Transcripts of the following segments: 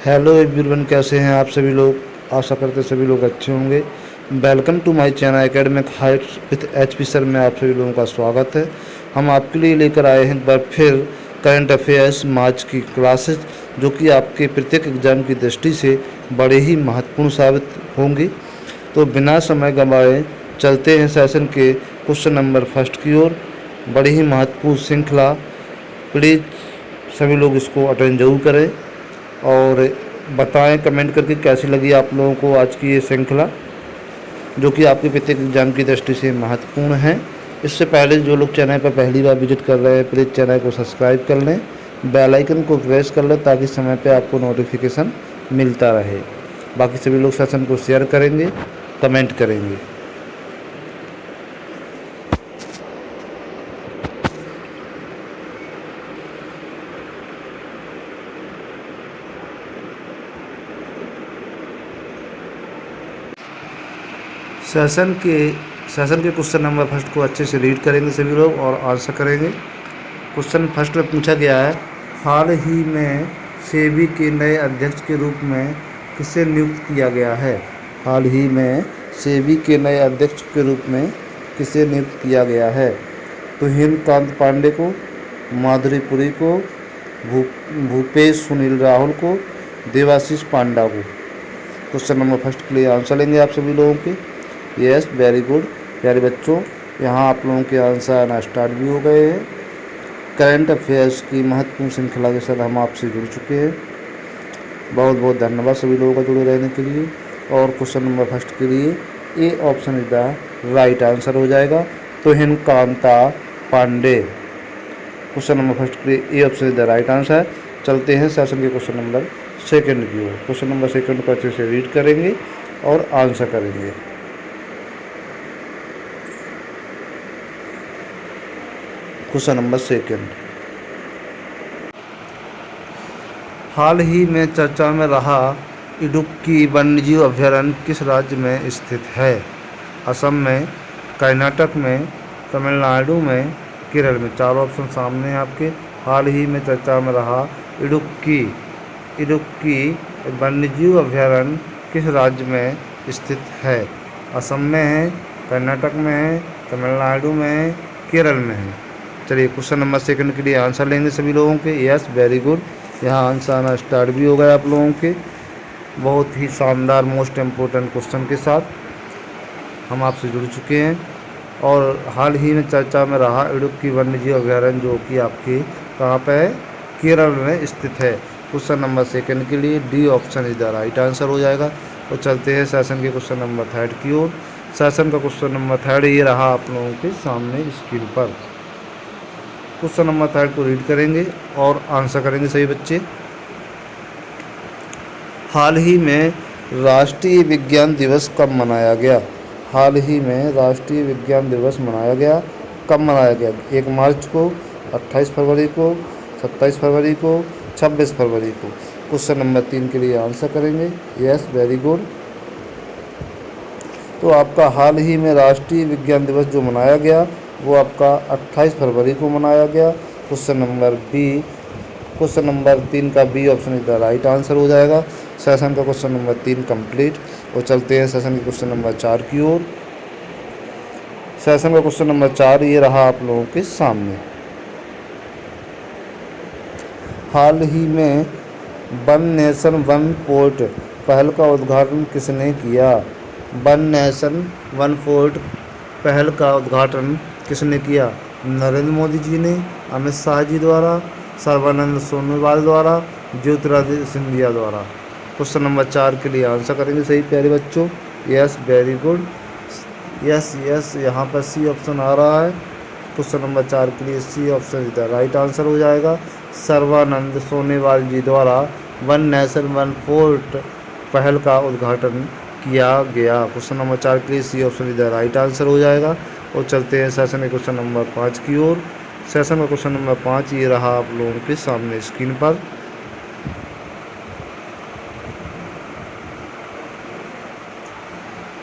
Hello everyone, कैसे हैं आप सभी लोग। आशा करते सभी लोग अच्छे होंगे। Welcome to my channel academic heights with HP sir में आप सभी लोगों का स्वागत है। हम आपके लिए लेकर आए हैं एक बार फिर करंट अफेयर्स मार्च की क्लासेस, जो कि आपके प्रत्येक एग्जाम की दृष्टि से बड़े ही महत्वपूर्ण साबित होंगी। तो बिना समय गंवाए चलते हैं सेशन के क्वेश्चन नंबर फर्स्ट की ओर। बड़ी ही महत्वपूर्ण श्रृंखला, प्लीज़ सभी लोग इसको अटेंड जरूर करें और बताएं कमेंट करके कैसी लगी आप लोगों को आज की ये श्रृंखला, जो कि आपके प्रत्येक एग्जाम की दृष्टि से महत्वपूर्ण है। इससे पहले जो लोग चैनल पर पहली बार विजिट कर रहे हैं, प्लीज़ चैनल को सब्सक्राइब कर लें, बेल आइकन को प्रेस कर लें ताकि समय पे आपको नोटिफिकेशन मिलता रहे। बाकी सभी लोग सेशन को शेयर करेंगे, कमेंट करेंगे। सेशन के क्वेश्चन नंबर फर्स्ट को अच्छे से रीड करेंगे सभी लोग और आंसर करेंगे। क्वेश्चन फर्स्ट में पूछा गया है, हाल ही में सेबी के नए अध्यक्ष के रूप में किसे नियुक्त किया गया है। हाल ही में सेबी के नए अध्यक्ष के रूप में किसे नियुक्त किया गया है। तो हेमकांत पांडे को, माधुरी पुरी को, भूपेश सुनील राहुल को, देवाशीष पांडा को। क्वेश्चन नंबर फर्स्ट के लिए आंसर लेंगे आप सभी लोगों के। यस, वेरी गुड प्यारे बच्चों, यहाँ आप लोगों के आंसर आना स्टार्ट भी हो गए हैं। करंट अफेयर्स की महत्वपूर्ण श्रृंखला के साथ हम आपसे जुड़ चुके हैं। बहुत बहुत धन्यवाद सभी लोगों का जुड़े रहने के लिए। और क्वेश्चन नंबर फर्स्ट के लिए A option is the right answer हो जाएगा। तो हेमकांता पांडे क्वेश्चन नंबर फर्स्ट के लिए A option is the right answer. चलते हैं सेशन के क्वेश्चन नंबर सेकंड की ओर। क्वेश्चन नंबर सेकंड को अच्छे से रीड करेंगे और आंसर करेंगे। क्वेश्चन नंबर सेकंड, हाल ही में चर्चा में रहा इडुक्की वन्यजीव अभयारण्य किस राज्य में स्थित है। असम में, कर्नाटक में, तमिलनाडु में, केरल में। चार ऑप्शन सामने हैं आपके। हाल ही में चर्चा में रहा इडुक्की वन्यजीव अभयारण्य किस राज्य में स्थित है। असम में है, कर्नाटक में है, तमिलनाडु में है, केरल में है। चलिए क्वेश्चन नंबर सेकंड के लिए आंसर लेंगे सभी लोगों के। यस, वेरी गुड, यहाँ आंसर आना स्टार्ट भी हो गया आप लोगों के। बहुत ही शानदार मोस्ट इम्पोर्टेंट क्वेश्चन के साथ हम आपसे जुड़ चुके हैं। और हाल ही में चर्चा में रहा इडुक्की वन्यजीव अभयारण्य, जो कि आपके कहाँ पे है, केरल में स्थित है। क्वेश्चन नंबर सेकंड के लिए D option is the right answer हो जाएगा। तो चलते हैं सेशन के क्वेश्चन नंबर थर्ड की ओर। सेशन का क्वेश्चन नंबर थर्ड ये रहा आप लोगों के सामने स्क्रीन पर। क्वेश्चन नंबर थर्ड को रीड करेंगे और आंसर करेंगे सभी बच्चे। हाल ही में राष्ट्रीय विज्ञान दिवस कब मनाया गया। हाल ही में राष्ट्रीय विज्ञान दिवस मनाया गया, कब मनाया गया। 1 मार्च को, 28 फरवरी को, 27 फरवरी को, 26 फरवरी को। क्वेश्चन नंबर 3 के लिए आंसर करेंगे। Yes, very good. तो आपका हाल ही में राष्ट्रीय विज्ञान दिवस जो मनाया गया वो आपका 28 फरवरी को मनाया गया। क्वेश्चन नंबर 3 का B option is the right answer हो जाएगा। सेशन का क्वेश्चन नंबर 3 कंप्लीट। और चलते हैं सेशन के क्वेश्चन नंबर 4 की ओर। सेशन का क्वेश्चन नंबर 4 ये रहा आप लोगों के सामने। हाल ही में वन नेशन वन पोर्ट पहल का उद्घाटन किसने किया। वन नेशन वन पोर्ट पहल का उद्घाटन किसने किया। नरेंद्र मोदी जी ने, अमित शाह जी द्वारा, सर्बानंद सोनोवाल द्वारा, ज्योतिरादित्य सिंधिया द्वारा। क्वेश्चन नंबर 4 के लिए आंसर करेंगे सही प्यारे बच्चों। Yes, very good. यस, यहाँ पर सी ऑप्शन आ रहा है। क्वेश्चन नंबर 4 के लिए सी ऑप्शन इधर राइट आंसर हो जाएगा। सर्बानंद सोनोवाल जी द्वारा वन नेशन वन पोर्ट पहल का उद्घाटन किया गया। क्वेश्चन नंबर 4 के लिए सी ऑप्शन इधर राइट आंसर हो जाएगा। और चलते हैं सेशन के क्वेश्चन नंबर 5 की ओर। सेशन का क्वेश्चन नंबर 5 ये रहा आप लोगों के सामने स्क्रीन पर।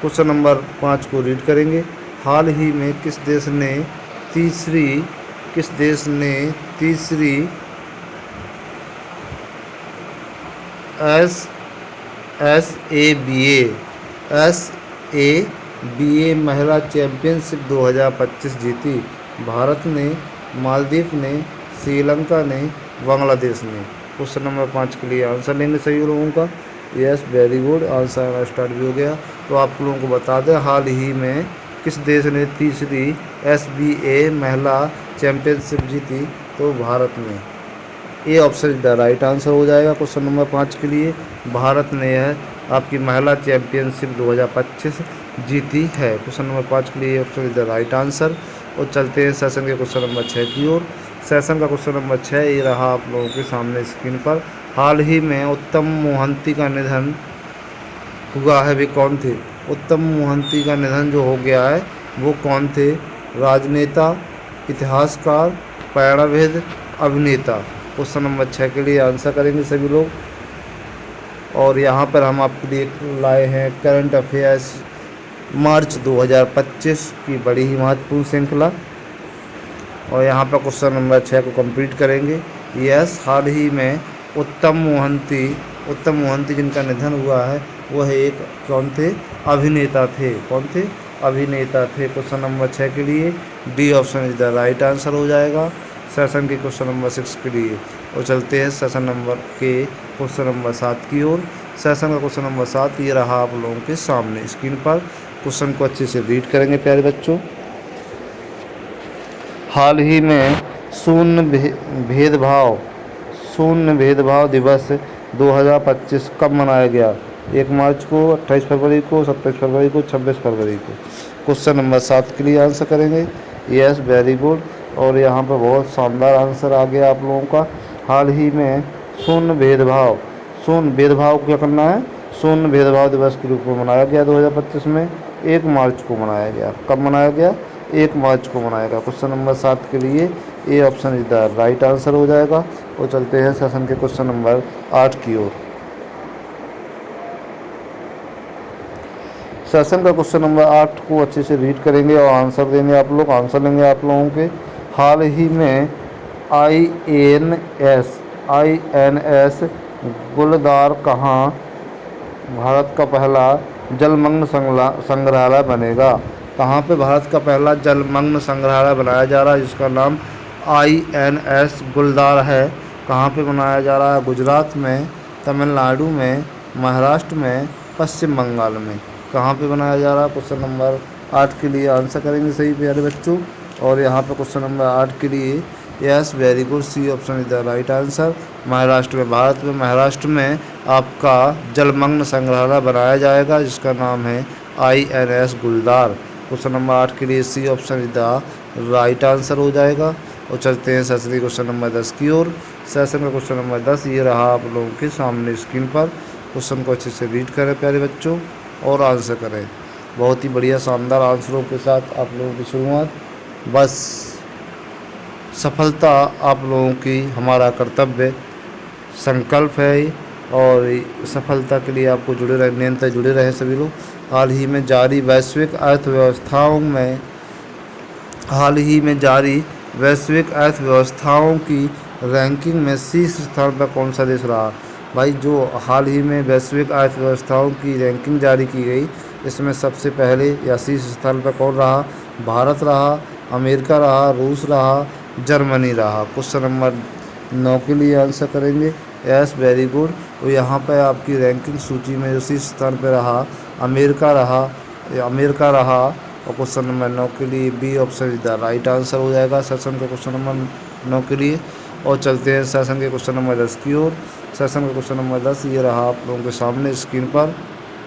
क्वेश्चन नंबर 5 को रीड करेंगे। हाल ही में किस देश ने तीसरी एस एस ए बी ए महिला चैम्पियनशिप 2025 जीती। भारत ने, मालदीव ने, श्रीलंका ने, बांग्लादेश ने। क्वेश्चन नंबर 5 के लिए आंसर लेंगे सभी लोगों का। Yes, very good, answer start भी हो गया। तो आप लोगों को बता दें, हाल ही में किस देश ने तीसरी SBA महिला चैम्पियनशिप जीती? तो भारत ने। A option the right answer हो जाएगा क्वेश्चन नंबर 5 के लिए। भारत ने यह आपकी महिला चैम्पियनशिप 2025 जीती है। क्वेश्चन नंबर 5 के लिए option is the right answer. और चलते हैं सेशन के क्वेश्चन नंबर 6 की ओर। सेशन का क्वेश्चन नंबर 6 ये रहा आप लोगों के सामने स्क्रीन पर। हाल ही में उत्तम मोहंती का निधन हुआ है, वे कौन थे? उत्तम मोहंती का निधन जो हो गया है वो कौन थे? राजनेता, इतिहासकार, प्रेरणाविद, अभिनेता। क्वेश्चन नंबर 6 के लिए आंसर करेंगे सभी लोग। और यहाँ पर हम आपके लिए लाए हैं करंट अफेयर्स मार्च 2025 की बड़ी ही महत्वपूर्ण श्रृंखला। और यहाँ पर क्वेश्चन नंबर 6 को कंप्लीट करेंगे। यस, हाल ही में उत्तम मोहंती जिनका निधन हुआ है वह एक कौन थे? अभिनेता थे। कौन थे? अभिनेता थे। क्वेश्चन नंबर 6 के लिए D option is the right answer हो जाएगा सेशन के क्वेश्चन नंबर 6 के लिए। और चलते हैं सेशन नंबर के क्वेश्चन नंबर 7 की ओर। सेशन का क्वेश्चन नंबर 7 ये रहा आप लोगों के सामने स्क्रीन पर। क्वेश्चन को अच्छे से रीड करेंगे प्यारे बच्चों। हाल ही में शून्य भेदभाव दिवस 2025 कब मनाया गया? 1 मार्च को, 28 फरवरी को, 27 फरवरी को, 26 फरवरी को। क्वेश्चन नंबर 7 के लिए आंसर करेंगे। Yes, very good. और यहाँ पर बहुत शानदार आंसर आ गया आप लोगों का। हाल ही में शून्य भेदभाव क्या करना है? शून्य भेदभाव दिवस के रूप में मनाया गया 2025 में। 1 मार्च को मनाया गया। कब मनाया गया? 1 मार्च को मनाया गया। क्वेश्चन नंबर 7 के लिए A option is the right answer हो जाएगा। और चलते हैं सेशन के क्वेश्चन नंबर 8 की ओर। सेशन का क्वेश्चन नंबर 8 को अच्छे से रीड करेंगे और आंसर देंगे आप लोग। आंसर लेंगे आप लोगों के। हाल ही में INS गुलदार कहाँ भारत का पहला जलमग्न संग्रहालय बनेगा? कहाँ पे भारत का पहला जलमग्न संग्रहालय बनाया जा रहा है जिसका नाम INS गुलदार है? कहाँ पे बनाया जा रहा है? गुजरात में, तमिलनाडु में, महाराष्ट्र में, पश्चिम बंगाल में। कहाँ पे बनाया जा रहा है? क्वेश्चन नंबर 8 के लिए आंसर करेंगे सही प्यारे बच्चों। और यहाँ पर क्वेश्चन नंबर 8 के लिए yes, very good, C option is the right answer. Maharashtra में, भारत में महाराष्ट्र में आपका जलमग्न संग्रहालय बनाया जाएगा जिसका नाम है INS गुलदार। क्वेश्चन नंबर 8 के लिए C option is the right answer हो जाएगा। और चलते हैं सेशन क्वेश्चन नंबर 10 की ओर। सेशन का क्वेश्चन नंबर 10 ये रहा आप लोगों के सामने स्क्रीन पर। क्वेश्चन को अच्छे से रीड करें प्यारे बच्चों और आंसर करें। बहुत ही बढ़िया शानदार आंसरों के साथ आप लोगों की शुरुआत। बस सफलता आप लोगों की हमारा कर्तव्य संकल्प है। और सफलता के लिए आपको जुड़े रहे, निरंतर जुड़े रहे सभी लोग। हाल ही में जारी वैश्विक अर्थव्यवस्थाओं की रैंकिंग में शीर्ष स्थान पर कौन सा देश रहा? भाई, जो हाल ही में वैश्विक अर्थव्यवस्थाओं की रैंकिंग जारी की गई इसमें सबसे पहले या शीर्ष स्थान पर कौन रहा? भारत रहा, अमेरिका रहा, रूस रहा, जर्मनी रहा। क्वेश्चन नंबर 9 के लिए आंसर करेंगे। Yes, very good. तो यहाँ पर आपकी रैंकिंग सूची में जो शीर्ष स्थान पर रहा अमेरिका रहा। और क्वेश्चन नंबर 9 के लिए B option is the right answer हो जाएगा सेशन के क्वेश्चन नंबर 9 के लिए। और चलते हैं सेशन के क्वेश्चन नंबर 10 की ओर। सेशन का क्वेश्चन नंबर 10 ये रहा आप लोगों के सामने स्क्रीन पर।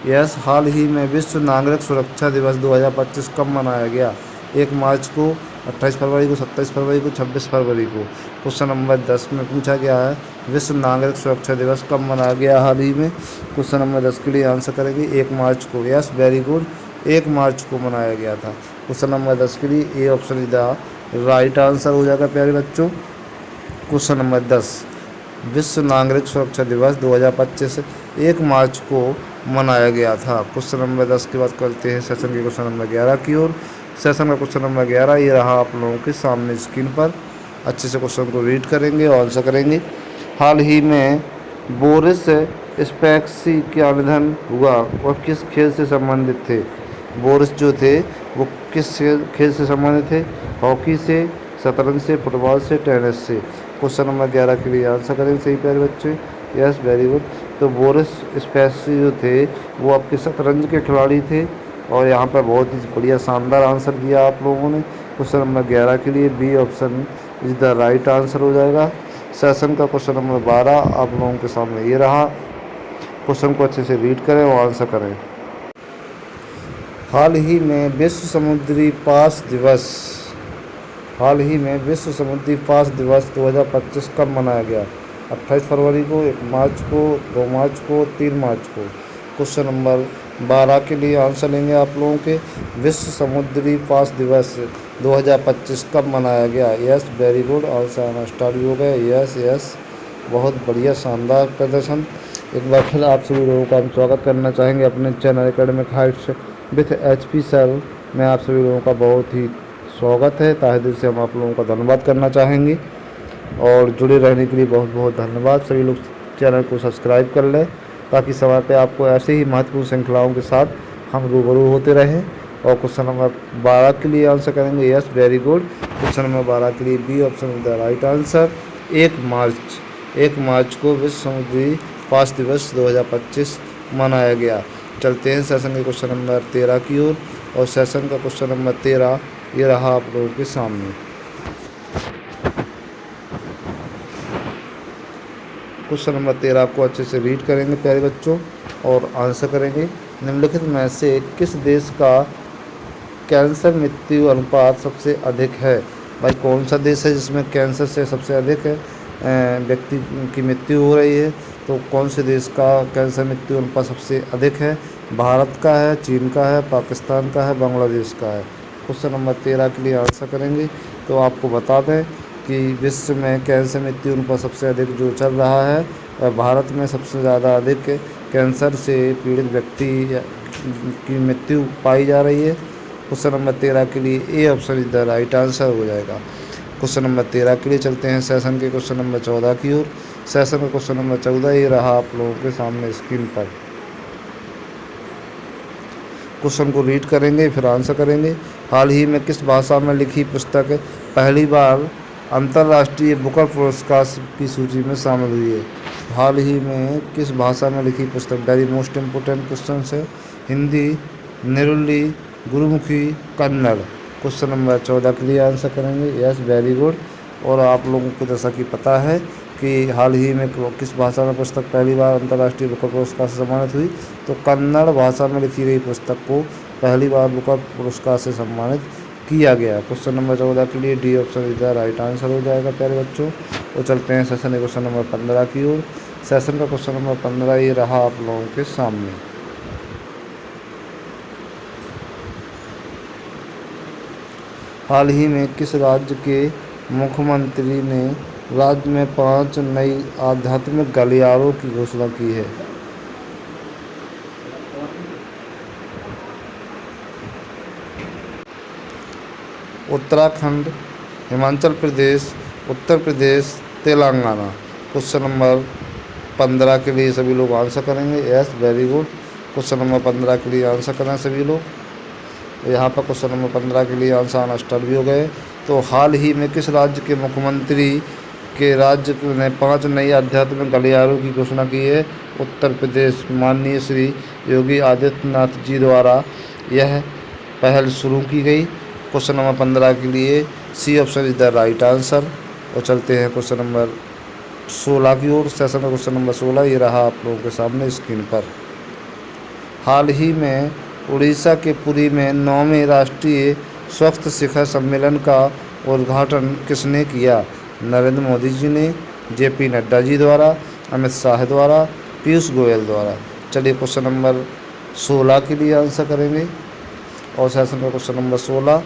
यस, हाल ही में विश्व नागरिक सुरक्षा दिवस 2025 कब मनाया गया? 1 मार्च को, 28 फरवरी को, 27 फरवरी को, 26 फरवरी को। क्वेश्चन नंबर 10 में पूछा गया है विश्व नागरिक सुरक्षा दिवस कब मनाया गया हाल ही में? क्वेश्चन नंबर 10 के लिए आंसर करेंगे 1 मार्च को। यस, वेरी गुड, 1 मार्च को मनाया गया था। क्वेश्चन नंबर 10 के लिए A option is the right answer हो जाएगा प्यारे बच्चों। क्वेश्चन नंबर 10 विश्व नागरिक सुरक्षा दिवस 2025 1 मार्च को मनाया गया था। क्वेश्चन नंबर 10 की बात करते हैं सेशन के क्वेश्चन नंबर 11 की ओर। सेशन का क्वेश्चन नंबर 11 ये रहा आप लोगों के सामने स्क्रीन पर। अच्छे से क्वेश्चन को रीड करेंगे और आंसर करेंगे। हाल ही में बोरिस स्पैक्सी का निधन हुआ और किस खेल से संबंधित थे? बोरिस जो थे वो किस खेल से संबंधित थे? हॉकी से, शतरंज से, फुटबॉल से, टेनिस से। क्वेश्चन नंबर 11 के लिए आंसर करेंगे सही प्यारे बच्चे। Yes, very good. तो बोरिस स्पैक्सी जो थे वो आपके शतरंज के खिलाड़ी थे और यहाँ पर बहुत ही बढ़िया शानदार आंसर दिया आप लोगों ने। क्वेश्चन नंबर 11 के लिए B option is the right answer हो जाएगा। सेशन का क्वेश्चन नंबर 12 आप लोगों के सामने ये रहा। क्वेश्चन को अच्छे से रीड करें और आंसर करें। हाल ही में विश्व समुद्री पास दिवस 2025 कब मनाया गया? 28 फरवरी को, 1 मार्च को, 2 मार्च को, 3 मार्च को। क्वेश्चन नंबर 12 के लिए आंसर लेंगे आप लोगों के। विश्व समुद्री पास दिवस 2025 कब मनाया गया? Yes, very good. आंसर आना स्टार्ट भी हो गया। यस, बहुत बढ़िया शानदार प्रदर्शन। एक बार फिर आप सभी लोगों का हम स्वागत करना चाहेंगे अपने channel academic Heights with HP sir में। आप सभी लोगों का बहुत ही स्वागत है। तहे दिल से हम आप लोगों का धन्यवाद करना चाहेंगे और जुड़े रहने के लिए बहुत बहुत धन्यवाद। सभी लोग चैनल को सब्सक्राइब कर लें ताकि समय पे आपको ऐसे ही महत्वपूर्ण श्रृंखलाओं के साथ हम रूबरू होते रहें। और क्वेश्चन नंबर 12 के लिए आंसर करेंगे। Yes, very good. Question number 12 के लिए B option is the right answer. 1 मार्च को विश्व समुद्री पास दिवस 2025 मनाया गया। चलते हैं सेशन के क्वेश्चन नंबर 13 की ओर और सेशन का क्वेश्चन नंबर 13 ये रहा आप लोगों के सामने। क्वेश्चन नंबर 13 आपको अच्छे से रीड करेंगे प्यारे बच्चों और आंसर करेंगे। निम्नलिखित में से किस देश का कैंसर मृत्यु अनुपात सबसे अधिक है? भाई कौन सा देश है जिसमें कैंसर से सबसे अधिक व्यक्ति की मृत्यु हो रही है? तो कौन से देश का कैंसर मृत्यु अनुपात सबसे अधिक है? भारत का है, चीन का है, पाकिस्तान का है, बांग्लादेश का है। क्वेश्चन नंबर 13 के लिए आंसर करेंगे। तो आपको बता दें कि विश्व में कैंसर मृत्यु अनुपात सबसे अधिक जो चल रहा है भारत में सबसे ज़्यादा अधिक कैंसर से पीड़ित व्यक्ति की मृत्यु पाई जा रही है। क्वेश्चन नंबर 13 के लिए A option is the right answer हो जाएगा। क्वेश्चन नंबर 13 के लिए चलते हैं सेशन के क्वेश्चन नंबर 14 की ओर। सेशन का क्वेश्चन नंबर 14 ये रहा आप लोगों के सामने स्क्रीन पर। क्वेश्चन को रीड करेंगे फिर आंसर करेंगे। हाल ही में किस भाषा में लिखी पुस्तक पहली बार अंतर्राष्ट्रीय बुकर पुरस्कार की सूची में शामिल हुई है? हाल ही में किस भाषा में लिखी पुस्तक? वेरी मोस्ट इम्पोर्टेंट क्वेश्चन है। हिंदी, निरुली, गुरुमुखी, कन्नड़। क्वेश्चन नंबर 14 के लिए आंसर करेंगे। Yes, very good. और आप लोगों को जैसा कि पता है कि हाल ही में किस भाषा में पुस्तक पहली बार अंतर्राष्ट्रीय बुकर पुरस्कार से सम्मानित हुई? तो कन्नड़ भाषा में लिखी गई पुस्तक को पहली बार बुकर पुरस्कार से सम्मानित किया गया। क्वेश्चन नंबर 14 के लिए D option is the right answer हो जाएगा प्यारे बच्चों। तो चलते हैं सेशन के क्वेश्चन नंबर 15 की ओर। सेशन का क्वेश्चन नंबर 15 ये रहा आप लोगों के सामने। हाल ही में किस राज्य के मुख्यमंत्री ने राज्य में 5 नई आध्यात्मिक गलियारों की घोषणा की है? उत्तराखंड, हिमाचल प्रदेश, उत्तर प्रदेश, तेलंगाना। क्वेश्चन नंबर 15 के लिए सभी लोग आंसर करेंगे। Yes, very good. Question number 15 के लिए आंसर करें सभी लोग। यहाँ पर क्वेश्चन नंबर 15 के लिए आंसर आना स्टार्ट भी हो गए। तो हाल ही में किस राज्य के मुख्यमंत्री के राज्य ने 5 नई आध्यात्मिक गलियारों की घोषणा की है? उत्तर प्रदेश। माननीय श्री योगी आदित्यनाथ जी द्वारा यह पहल शुरू की गई। क्वेश्चन नंबर 15 के लिए C option is the right answer. और चलते हैं क्वेश्चन नंबर 16 की ओर। सेशन का क्वेश्चन नंबर 16 ये रहा आप लोगों के सामने स्क्रीन पर। हाल ही में उड़ीसा के पुरी में 9वें राष्ट्रीय स्वास्थ्य शिखर सम्मेलन का उद्घाटन किसने किया? नरेंद्र मोदी जी ने, JP नड्डा जी द्वारा, अमित शाह द्वारा, पीयूष गोयल द्वारा। चलिए क्वेश्चन नंबर 16 के लिए आंसर करेंगे। और सेशन का क्वेश्चन नंबर 16।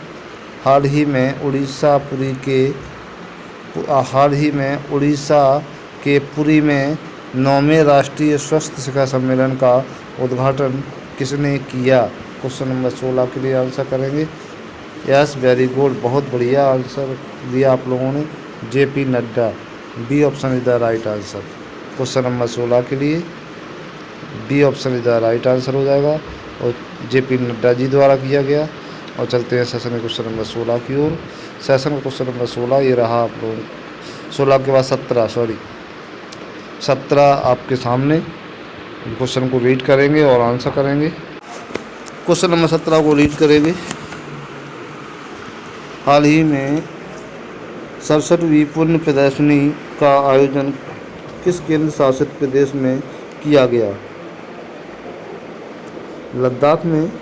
हाल ही में उड़ीसा के पुरी में 9वें राष्ट्रीय स्वास्थ्य शिखर सम्मेलन का उद्घाटन किसने किया? क्वेश्चन नंबर 16 के लिए आंसर करेंगे। Yes, very good. बहुत बढ़िया आंसर दिया आप लोगों ने। JP Nadda. B option is the right answer question number 16 के लिए। B option is the right answer हो जाएगा और JP नड्डा जी द्वारा किया गया। और चलते हैं सेशन के क्वेश्चन नंबर 16 की ओर। सेशन का क्वेश्चन नंबर 16 ये रहा आप लोग 16 के बाद 17 आपके सामने। क्वेश्चन को रीड करेंगे और आंसर करेंगे। क्वेश्चन नंबर 17 को रीड करेंगे। हाल ही में 67वीं पुण्य प्रदर्शनी का आयोजन किस केंद्र शासित प्रदेश में किया गया? लद्दाख में,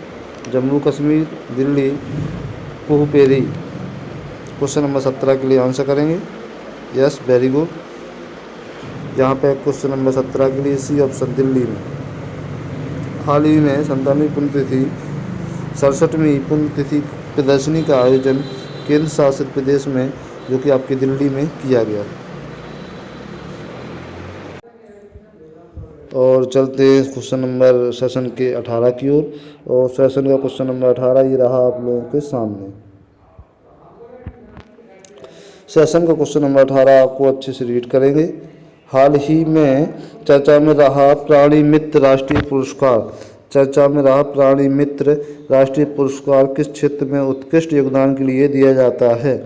जम्मू कश्मीर, दिल्ली, पुहुपेरी। क्वेश्चन नंबर 17 के लिए आंसर करेंगे। Yes, very good. यहाँ पे क्वेश्चन नंबर 17 के लिए सी ऑप्शन दिल्ली में। हाल ही में 67वीं पुण्यतिथि प्रदर्शनी का आयोजन केंद्र शासित प्रदेश में, जो कि आपकी दिल्ली में किया गया। और चलते हैं क्वेश्चन नंबर सेशन के 18 की ओर। और सेशन का क्वेश्चन नंबर 18 ये रहा आप लोगों के सामने। सेशन का क्वेश्चन नंबर 18 आपको अच्छे से रीड करेंगे। हाल ही में चर्चा में रहा प्राणी मित्र राष्ट्रीय पुरस्कार। चर्चा में रहा प्राणी मित्र राष्ट्रीय पुरस्कार किस क्षेत्र में उत्कृष्ट योगदान के लिए दिया जाता है?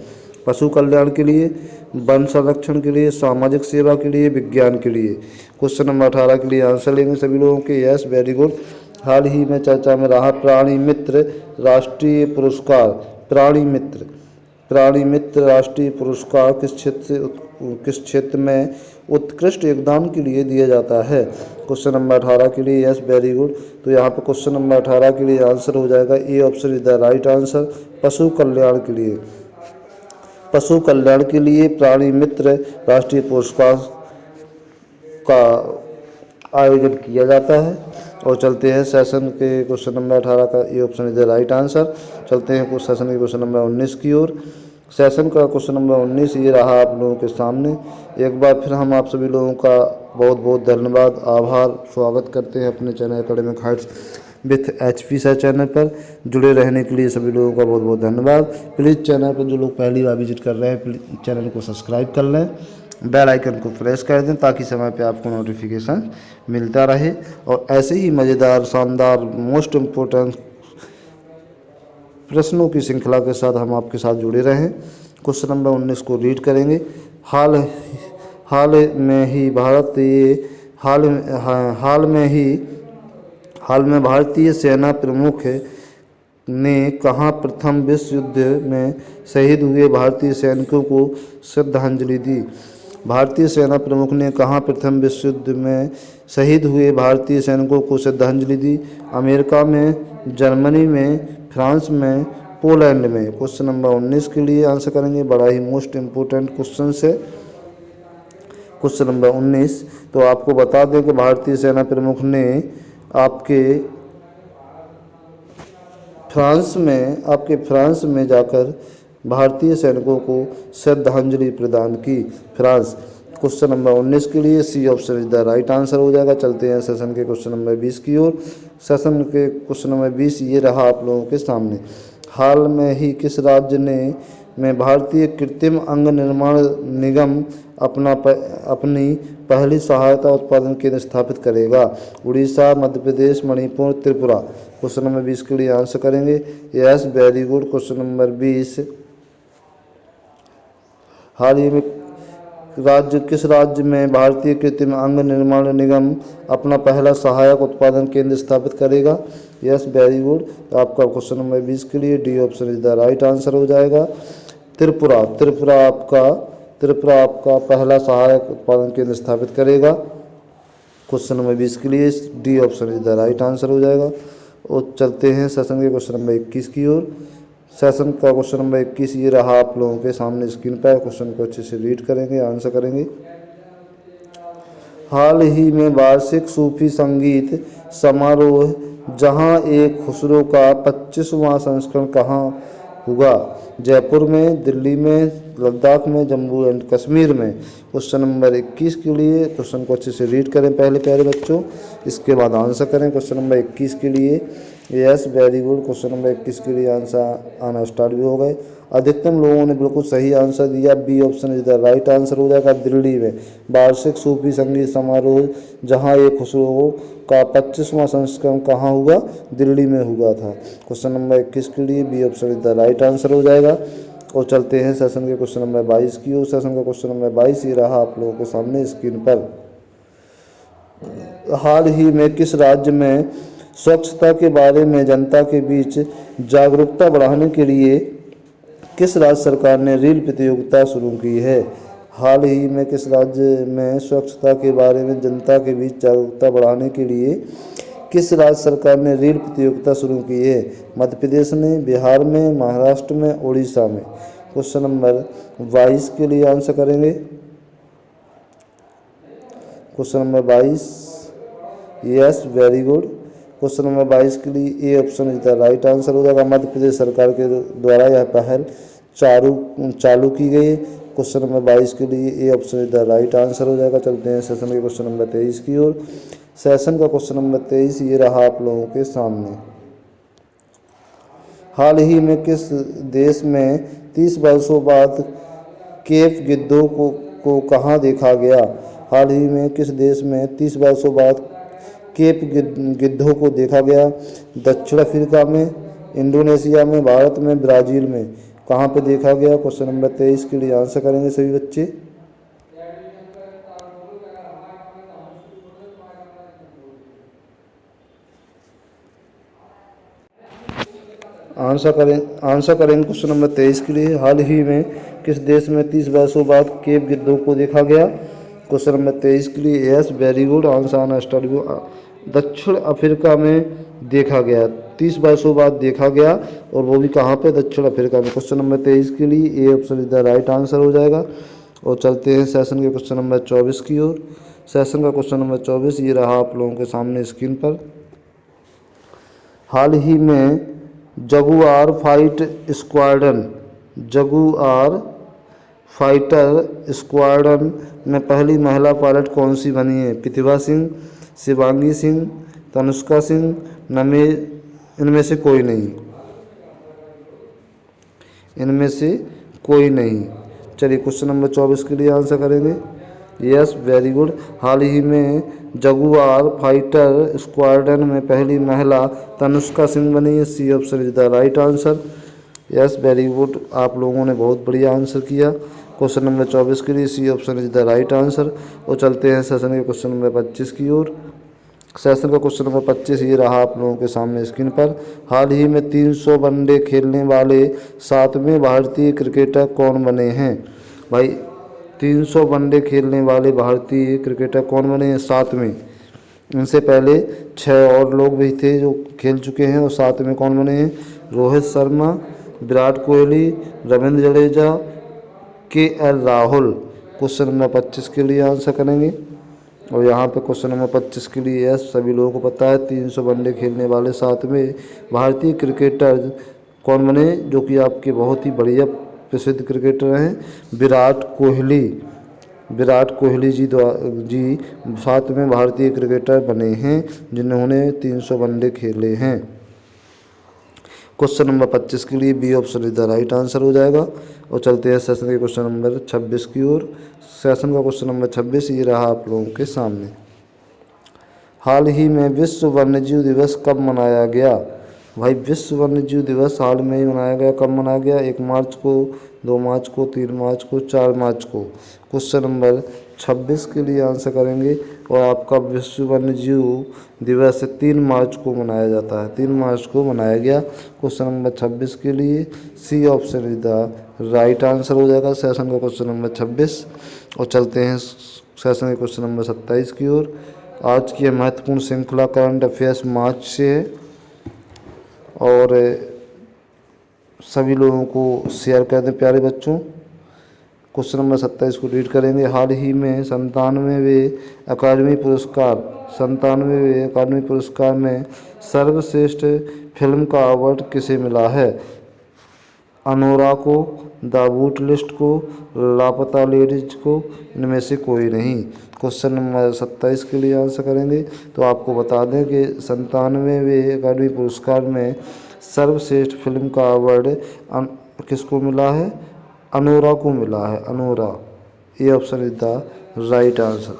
पशु कल्याण के लिए, वन संरक्षण के लिए, सामाजिक सेवा के लिए, विज्ञान के लिए। क्वेश्चन नंबर 18 के लिए आंसर लेंगे सभी लोगों के। Yes, very good. हाल ही में चर्चा में रहा प्राणी मित्र राष्ट्रीय पुरस्कार। प्राणी मित्र राष्ट्रीय पुरस्कार किस क्षेत्र में उत्कृष्ट योगदान के लिए दिया जाता है? क्वेश्चन नंबर 18 के लिए। Yes, very good. तो यहाँ पे क्वेश्चन नंबर 18 के लिए आंसर हो जाएगा A option is the right answer, पशु कल्याण के लिए। पशु कल्याण के लिए प्राणी मित्र राष्ट्रीय पुरस्कार का आयोजन किया जाता है। और चलते हैं सेशन के क्वेश्चन नंबर 18 का A option is the right answer. चलते हैं कुछ सेशन के क्वेश्चन नंबर 19 की ओर। सेशन का क्वेश्चन नंबर 19 ये रहा आप लोगों के सामने। एक बार फिर हम आप सभी लोगों का बहुत बहुत धन्यवाद, आभार, स्वागत करते हैं अपने channel academic Heights with HP sir channel पर। जुड़े रहने के लिए सभी लोगों का बहुत बहुत धन्यवाद। प्लीज़ चैनल पर जो लोग पहली बार विजिट कर रहे हैं, प्लीज़ चैनल को सब्सक्राइब कर लें, बेल आइकन को प्रेस कर दें ताकि समय पे आपको नोटिफिकेशन मिलता रहे। और ऐसे ही मज़ेदार, शानदार, मोस्ट इम्पोर्टेंट प्रश्नों की श्रृंखला के साथ हम आपके साथ जुड़े रहें। क्वेश्चन नंबर 19 को रीड करेंगे। हाल में भारतीय सेना प्रमुख ने कहाँ प्रथम विश्व युद्ध में शहीद हुए भारतीय सैनिकों को श्रद्धांजलि दी? भारतीय सेना प्रमुख ने कहाँ प्रथम विश्व युद्ध में शहीद हुए भारतीय सैनिकों को श्रद्धांजलि दी? अमेरिका में, जर्मनी में, फ्रांस में, पोलैंड में। क्वेश्चन नंबर 19 के लिए आंसर करेंगे। बड़ा ही मोस्ट इम्पोर्टेंट क्वेश्चन है क्वेश्चन नंबर 19। तो आपको बता दें कि भारतीय सेना प्रमुख ने आपके फ्रांस में जाकर भारतीय सैनिकों को श्रद्धांजलि प्रदान की। फ्रांस। क्वेश्चन नंबर 19 के लिए C option is the right answer हो जाएगा। चलते हैं सेशन के क्वेश्चन नंबर 20 की ओर। सेशन के क्वेश्चन नंबर 20 ये रहा आप लोगों के सामने। हाल में ही किस राज्य में भारतीय कृत्रिम अंग निर्माण निगम अपनी पहली सहायता उत्पादन केंद्र स्थापित करेगा? उड़ीसा, मध्य प्रदेश, मणिपुर, त्रिपुरा। क्वेश्चन नंबर 20 के लिए आंसर करेंगे। Yes, very good. Question number 20 हाल ही में किस राज्य में भारतीय कृत्रिम अंग निर्माण निगम अपना पहला सहायक उत्पादन केंद्र स्थापित करेगा? Yes, very good. तो आपका क्वेश्चन नंबर 20 के लिए D option is the right answer हो जाएगा। त्रिपुरा। त्रिपुरा आपका पहला सहायक उत्पादन केंद्र स्थापित करेगा। क्वेश्चन नंबर 20 के लिए D option is the right answer हो जाएगा। और चलते हैं सेशन के क्वेश्चन नंबर 21 की ओर। सेशन का क्वेश्चन नंबर 21 ये रहा आप लोगों के सामने स्क्रीन पर। क्वेश्चन को अच्छे से रीड करेंगे, आंसर करेंगे। हाल ही में वार्षिक सूफी संगीत समारोह जहां एक खुसरो का 25वां संस्करण कहाँ हुआ? जयपुर में, दिल्ली में, लद्दाख में, जम्मू एंड कश्मीर में। क्वेश्चन नंबर 21 के लिए क्वेश्चन को अच्छे से रीड करें पहले प्यारे बच्चों, इसके बाद आंसर करें। क्वेश्चन नंबर 21 के लिए yes, very good. Question number 21 के लिए आंसर आना स्टार्ट भी हो गए। अधिकतम लोगों ने बिल्कुल सही आंसर दिया, B option is the right answer हो जाएगा। दिल्ली में वार्षिक सूफी संगीत समारोह जहां एक खुसरो का 25वां संस्करण कहाँ हुआ? दिल्ली में हुआ था। क्वेश्चन नंबर 21 के लिए B option is the right answer हो जाएगा। और चलते हैं सेशन के क्वेश्चन नंबर 22 की ओर। सेशन का क्वेश्चन नंबर 22 ये रहा आप लोगों के सामने स्क्रीन पर। हाल ही में किस राज्य में स्वच्छता के बारे में जनता के बीच जागरूकता बढ़ाने के लिए किस राज्य सरकार ने रील प्रतियोगिता शुरू की है? हाल ही में किस राज्य में स्वच्छता के बारे में जनता के बीच जागरूकता बढ़ाने के लिए किस राज्य सरकार ने रील प्रतियोगिता शुरू की है? मध्य प्रदेश में, बिहार में, महाराष्ट्र में, उड़ीसा में। क्वेश्चन नंबर 22 के लिए आंसर करेंगे। Question number 22, yes very good. Question number 22 के लिए A option is the right answer हो जाएगा। मध्य प्रदेश सरकार के द्वारा यह पहल चालू की गई। क्वेश्चन नंबर 22 के लिए A option is the right answer हो जाएगा। चलते हैं सेशन के क्वेश्चन नंबर 23 की ओर। सेशन का क्वेश्चन नंबर 23 ये रहा आप लोगों के सामने। हाल ही में किस देश में 30 वर्षों बाद केप गिद्धों को कहाँ देखा गया? हाल ही में किस देश में 30 वर्षों बाद केप गिद्धों को देखा गया? दक्षिण अफ्रीका में, इंडोनेशिया में, भारत में, ब्राज़ील में। कहाँ पे देखा गया? क्वेश्चन नंबर 23 के लिए आंसर करेंगे सभी बच्चे। आंसर करेंगे क्वेश्चन नंबर 23 के लिए। हाल ही में किस देश में 30 वर्षों बाद केप गिद्धों को देखा गया? क्वेश्चन नंबर 23 के लिए yes very good answer study दक्षिण अफ्रीका में देखा गया। 30 वर्षों बाद देखा गया और वो भी कहाँ पे? दक्षिण अफ्रीका में। क्वेश्चन नंबर 23 के लिए A option is the right answer हो जाएगा। और चलते हैं सेशन के क्वेश्चन नंबर 24 की ओर। सेशन का क्वेश्चन नंबर 24 ये रहा आप लोगों के सामने स्क्रीन पर। हाल ही में जगुआर फाइटर स्क्वाड्रन में पहली महिला पायलट कौन सी बनी है? प्रतिभा सिंह, शिवांगी सिंह, तनुष्का सिंह, इनमें से कोई नहीं। इनमें से कोई नहीं। चलिए क्वेश्चन नंबर 24 के लिए आंसर करेंगे। Yes very good. हाल ही में जगुआर फाइटर स्क्वाड्रन में पहली महिला तनुष्का सिंह बनी है। C option is the right answer. Yes very good आप लोगों ने बहुत बढ़िया आंसर किया। क्वेश्चन नंबर 24 के लिए C option is the right answer. और चलते हैं सेशन के क्वेश्चन नंबर 25 की ओर। सेशन का क्वेश्चन नंबर 25 ये रहा आप लोगों के सामने स्क्रीन पर। हाल ही में 300 वनडे खेलने वाले 7वें भारतीय क्रिकेटर कौन बने हैं? भाई 300 वनडे खेलने वाले भारतीय क्रिकेटर कौन बने हैं? 7वें। इनसे पहले 6 और लोग भी थे जो खेल चुके हैं और 7वें कौन बने हैं? Rohit Sharma, Virat Kohli, Ravindra Jadeja, KL. Rahul. Question number 25 के लिए आंसर करेंगे। और यहाँ पे क्वेश्चन नंबर 25 के लिए यस सभी लोगों को पता है 300 वनडे खेलने वाले 7वें भारतीय क्रिकेटर कौन बने, जो कि आपके बहुत ही बढ़िया प्रसिद्ध क्रिकेटर हैं विराट कोहली। विराट कोहली जी 7वें भारतीय क्रिकेटर बने हैं जिन्होंने 300 वनडे खेले हैं। क्वेश्चन नंबर 25 के लिए B option is the right answer हो जाएगा। और चलते हैं सेशन के क्वेश्चन नंबर 26 की ओर। सेशन का क्वेश्चन नंबर 26 ये रहा आप लोगों के सामने। हाल ही में विश्व वन्यजीव दिवस कब मनाया गया? भाई विश्व वन्यजीव दिवस हाल में ही मनाया गया। कब मनाया गया? 1 मार्च को, 2 मार्च को, 3 मार्च को, 4 मार्च को। क्वेश्चन नंबर 26 के लिए आंसर करेंगे। और आपका विश्व वन्यजीव दिवस 3 मार्च को मनाया जाता है। 3 मार्च को मनाया गया। क्वेश्चन नंबर 26 के लिए C option is the right answer हो जाएगा सेशन का क्वेश्चन नंबर 26। और चलते हैं सेशन के क्वेश्चन नंबर 27 की ओर। आज की महत्वपूर्ण श्रृंखला करंट अफेयर्स मार्च से है और सभी लोगों को शेयर कर दें प्यारे बच्चों। क्वेश्चन नंबर 27 को रीड करेंगे। हाल ही में 97वें अकादमी पुरस्कार में सर्वश्रेष्ठ फिल्म का अवार्ड किसे मिला है? अनोरा को, द बूट लिस्ट को, लापता लेडीज को, इनमें से कोई नहीं। क्वेश्चन नंबर 27 के लिए आंसर करेंगे। तो आपको बता दें कि 97वें अकादमी पुरस्कार में सर्वश्रेष्ठ फिल्म का अवार्ड किसको मिला है? अनोरा को मिला है, Anora. A option is the right answer.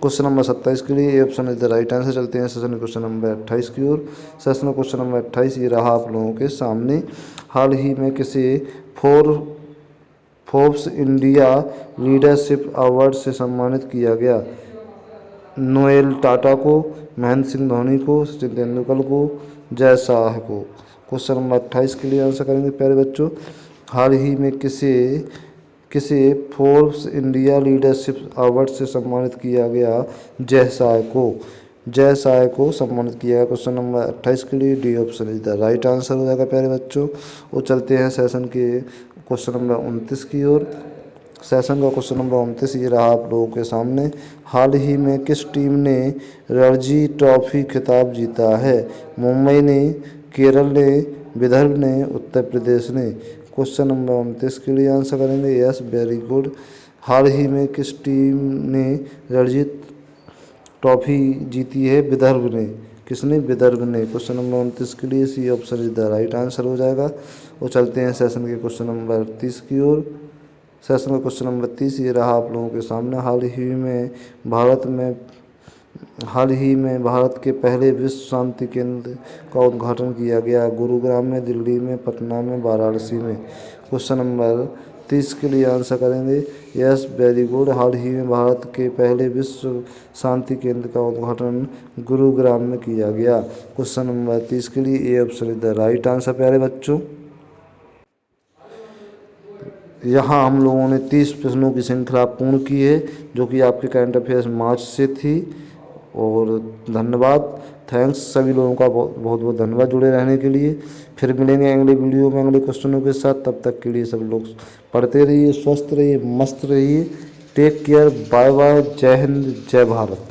Question number 27 के लिए A option is the right answer. चलते हैं सेशन क्वेश्चन नंबर 28 की ओर। सेशन क्वेश्चन नंबर 28 ये रहा आप लोगों के सामने। हाल ही में किसे फोर्ब्स इंडिया लीडरशिप अवार्ड से सम्मानित किया गया? नोएल टाटा को, महेंद्र सिंह धोनी को, सचिन तेंदुलकर को, जय शाह को। क्वेश्चन नंबर 28 के लिए आंसर करेंगे प्यारे बच्चों। हाल ही में किसे फोर्ब्स इंडिया लीडरशिप अवार्ड से सम्मानित किया गया? जय शाह को। जय शाह को सम्मानित किया गया। क्वेश्चन नंबर 28 के लिए D option is the right answer हो जाएगा प्यारे बच्चों। और चलते हैं सेशन के क्वेश्चन नंबर 29 की ओर। सेशन का क्वेश्चन नंबर 29 ये रहा आप लोगों के सामने। हाल ही में किस टीम ने रणजी ट्रॉफी खिताब जीता है? मुंबई ने, केरल ने, विदर्भ ने, उत्तर प्रदेश ने। क्वेश्चन नंबर 29 के लिए आंसर करेंगे यस, वेरी गुड। हाल ही में किस टीम ने रणजी ट्रॉफी जीती है? विदर्भ ने। किसने? विदर्भ ने। क्वेश्चन नंबर 29 के लिए C option is the right answer हो जाएगा। और चलते हैं सेशन के क्वेश्चन नंबर 30 की ओर। सेशन का क्वेश्चन नंबर 30 ये रहा आप लोगों के सामने। हाल ही में भारत के पहले विश्व शांति केंद्र का उद्घाटन किया गया। गुरुग्राम में, दिल्ली में, पटना में, वाराणसी में। क्वेश्चन नंबर 30 के लिए आंसर करेंगे यस, वेरी गुड। हाल ही में भारत के पहले विश्व शांति केंद्र का उद्घाटन गुरुग्राम में किया गया। क्वेश्चन नंबर 30 के लिए A option is the right answer प्यारे बच्चों। यहाँ हम लोगों ने 30 प्रश्नों की श्रृंखला पूर्ण की है, जो कि आपके करंट अफेयर्स मार्च से थी। और धन्यवाद, थैंक्स सभी लोगों का बहुत बहुत धन्यवाद जुड़े रहने के लिए। फिर मिलेंगे अगले वीडियो में अगले क्वेश्चनों के साथ। तब तक के लिए सब लोग पढ़ते रहिए, स्वस्थ रहिए, मस्त रहिए। टेक केयर, बाय बाय, जय हिंद, जय भारत।